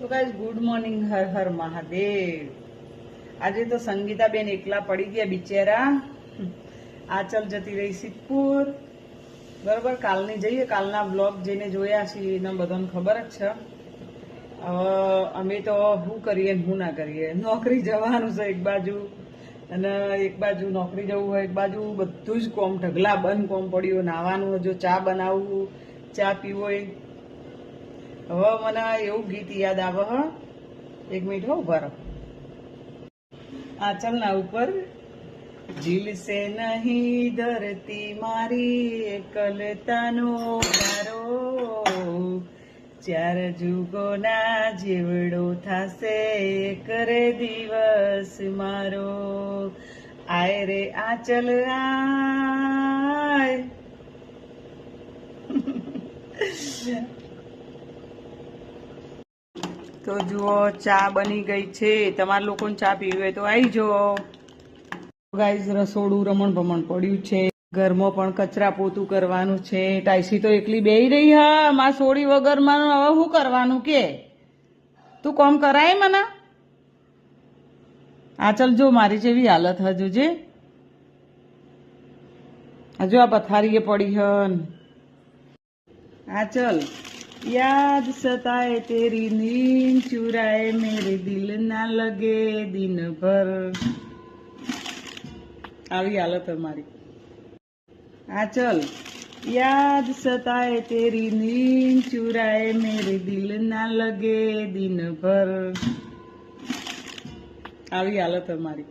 તો guys good morning, Har Har Mahadev. આજે તો સંગીતાબેન એકલા પડી ગયા બિચારા। આચલ જતી રહી સિદ્ધપુર, બરોબર। કાલની જઈએ, કાલના બ્લોગ જેને જોયા છે એને બધાને ખબર જ છે। હવે અમે તો શું કરીએ શું ના કરીએ, નોકરી જવાનું છે એક બાજુ, અને એક બાજુ નોકરી જવું હોય, એક બાજુ બધું જ કોમ ઢગલા બંધ કોમ પડ્યું। નાવાનું, જો ચા બનાવવું, ચા પીવો એ। હવે મને એવું ગીત યાદ આવે હ, એક મિનિટ હો ઉભા રહો। આંચલના ઉપર ઝીલ સે નહીં ધરતી મારી એકલતાનો મારો, ચાર જુગોના જેવડો થાશે કરે દિવસ મારો। આય રે આંચલ આય। તો જુઓ ચા બની ગઈ છે, તમારા લોકોને ચા પીવી હોય તો આવી જાઓ। ગાઈઝ રસોડું રમણ ભમણ પડ્યું છે, ઘરમાં પણ કચરા પોતું કરવાનું છે। ટાઈસી તો એકલી બેહી રહી હા, માં સોડી વગર માં હવે શું કરવાનું કે તું કોમ કરાય મને? આચલ જો મારી જેવી હાલત હજુ જે હજુ આ પથારીએ પડી હન। आंचल याद सताए तेरी नींद चुराए मेरे दिल ना लगे दिन भर। આવી હાલત અમારી। आंचल याद सताए तेरी नींद चुराए मेरे दिल ना लगे दिन भर। આવી હાલત અમારી।